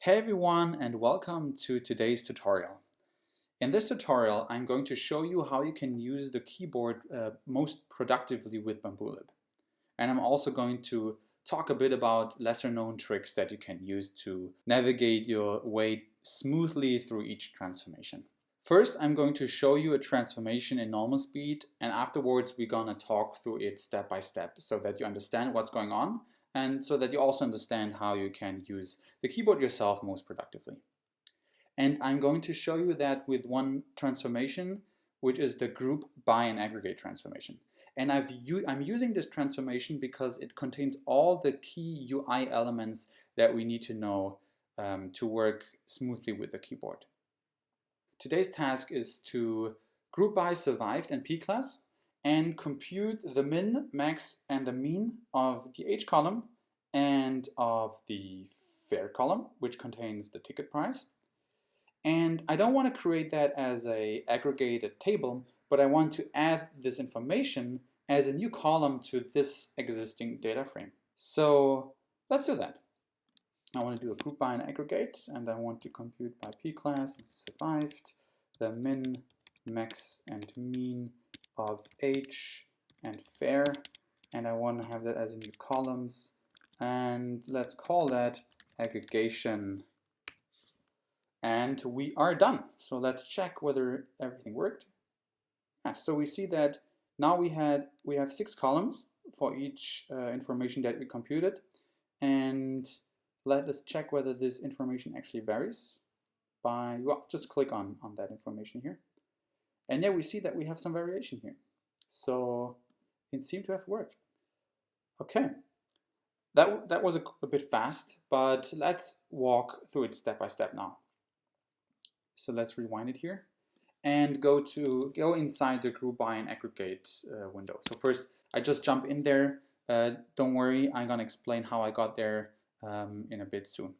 Hey everyone, and welcome to today's tutorial. In this tutorial, I'm going to show you how you can use the keyboard most productively with bamboolib. And I'm also going to talk a bit about lesser known tricks that you can use to navigate your way smoothly through each transformation. First, I'm going to show you a transformation in normal speed, and afterwards we're gonna talk through it step by step so that you understand what's going on and so that you also understand how you can use the keyboard yourself most productively. And I'm going to show you that with one transformation, which is the group by and aggregate transformation. And I'm using this transformation because it contains all the key UI elements that we need to know to work smoothly with the keyboard. Today's task is to group by survived and p-class and compute the min, max, and the mean of the h column and of the fare column, which contains the ticket price. And I don't want to create that as an aggregated table, but I want to add this information as a new column to this existing data frame. So let's do that. I want to do a group by and aggregate, and I want to compute by p-class and survived the min, max, and mean of h and fare, and I want to have that as a new columns, and let's call that aggregation. And we are done. So let's check whether everything worked. Yeah, so we see that now we have 6 columns for each information that we computed, and let us check whether this information actually varies by, well, just click on that information here. And yeah, we see that we have some variation here. So it seemed to have worked. Okay, that was a bit fast, but let's walk through it step by step now. So let's rewind it here and go inside the group by and aggregate window. So first, I just jump in there. Don't worry, I'm gonna explain how I got there in a bit soon.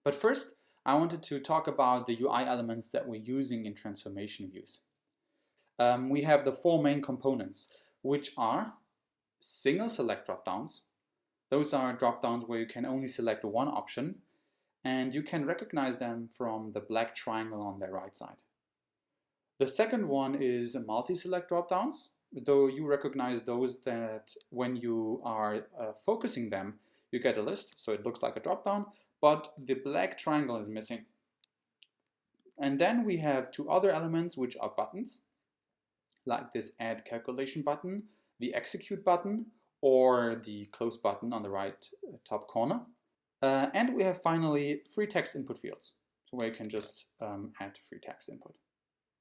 But first, I wanted to talk about the UI elements that we're using in transformation views. We have the 4 main components, which are single select dropdowns. Those are dropdowns where you can only select one option, and you can recognize them from the black triangle on their right side. The second one is multi-select dropdowns, though you recognize those that when you are focusing them, you get a list, so it looks like a dropdown, but the black triangle is missing. And then we have 2 other elements, which are buttons, like this add calculation button, the execute button, or the close button on the right top corner. And we have finally free text input fields, so where you can just add free text input.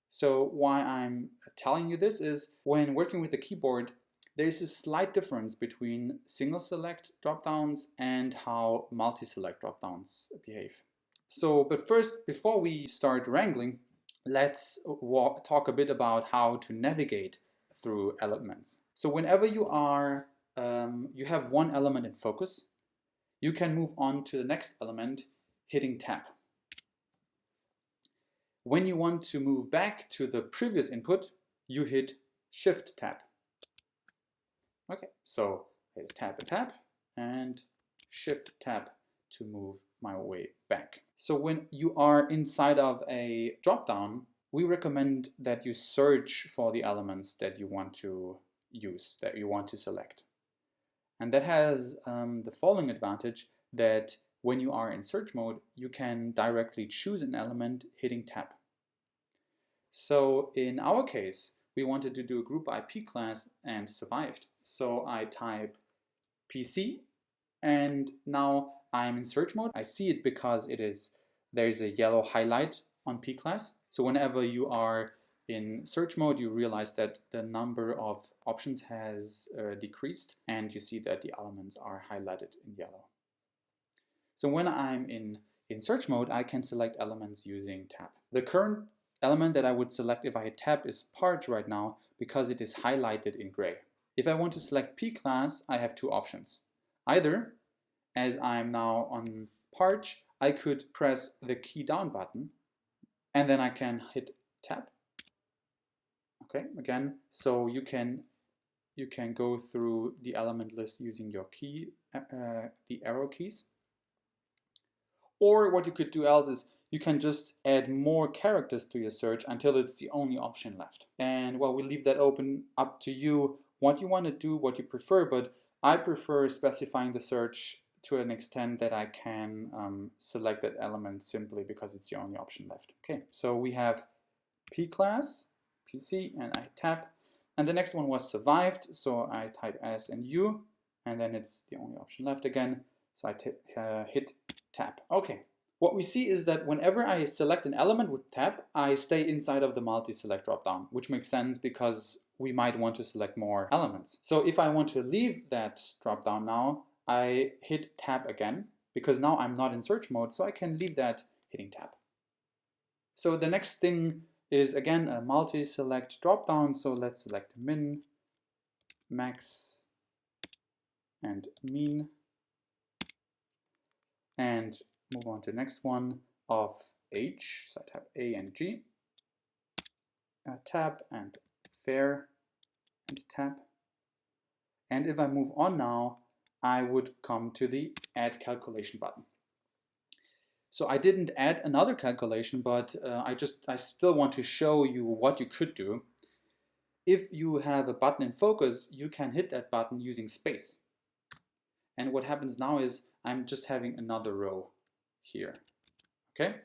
So why I'm telling you this is when working with the keyboard, there's a slight difference between single select dropdowns and how multi-select dropdowns behave. So, but first, before we start wrangling, let's talk a bit about how to navigate through elements. So whenever you are, you have one element in focus, you can move on to the next element hitting tab. When you want to move back to the previous input, you hit shift tab. Okay, so hit tab and tab and shift tab to move my way back. So when you are inside of a dropdown, we recommend that you search for the elements that you want to use, that you want to select. And that has the following advantage, that when you are in search mode, you can directly choose an element hitting tab. So in our case, we wanted to do a group by p-class and survived. So I type PC, and now I'm in search mode. I see it because there's a yellow highlight on p-class. So whenever you are in search mode, you realize that the number of options has decreased, and you see that the elements are highlighted in yellow. So when I'm in search mode, I can select elements using tab. The current element that I would select if I hit tab is parch right now because it is highlighted in gray. If I want to select p-class, I have 2 options. Either, as I'm now on parch, I could press the key down button and then I can hit tab. Okay, again, so you can go through the element list using your key, the arrow keys. Or what you could do else is you can just add more characters to your search until it's the only option left. And well, we leave that open up to you, what you want to do, what you prefer, but I prefer specifying the search to an extent that I can select that element simply because it's the only option left. Okay, so we have P class, PC, and I tap. And the next one was survived, so I type S and U, and then it's the only option left again. So I hit tab. Okay. What we see is that whenever I select an element with tab, I stay inside of the multi-select dropdown, which makes sense because we might want to select more elements. So if I want to leave that dropdown now, I hit tab again, because now I'm not in search mode, so I can leave that hitting tab. So the next thing is again a multi-select dropdown, so let's select min, max, and mean, and move on to the next one of H, so I tap A and G, tab and fair, and tab. And if I move on now, I would come to the add calculation button. So I didn't add another calculation, but I still want to show you what you could do. If you have a button in focus, you can hit that button using space. And what happens now is I'm just having another row here. Okay?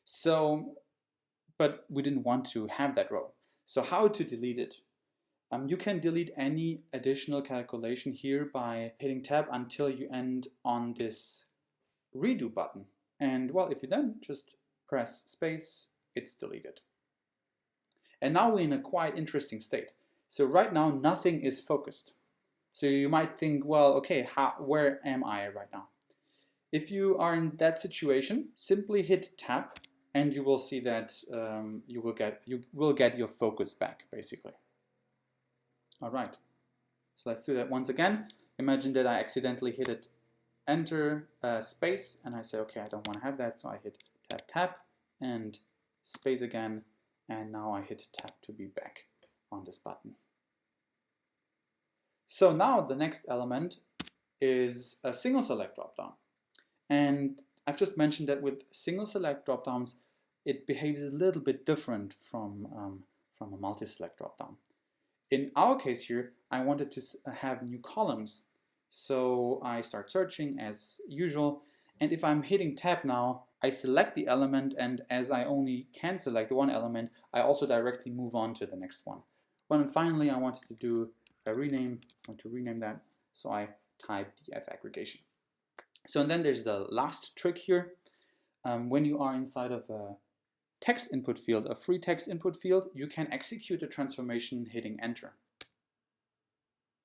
So, but we didn't want to have that row. So how to delete it? You can delete any additional calculation here by hitting tab until you end on this redo button. And well, if you then just press space, it's deleted. And now we're in a quite interesting state. So right now, nothing is focused. So you might think, well, okay, where am I right now? If you are in that situation, simply hit tab and you will see that you will get your focus back, basically. All right, so let's do that once again. Imagine that I accidentally hit it, enter space, and I say, okay, I don't want to have that, so I hit tab and space again, and now I hit tab to be back on this button. So now the next element is a single select dropdown. And I've just mentioned that with single select dropdowns, it behaves a little bit different from a multi-select dropdown. In our case here, I wanted to have new columns. So I start searching as usual. And if I'm hitting tab now, I select the element, and as I only can select one element, I also directly move on to the next one. Well, and finally, I wanted to do a rename. I want to rename that, so I type df aggregation. So and then there's the last trick here. When you are inside of a text input field, a free text input field, you can execute a transformation hitting enter.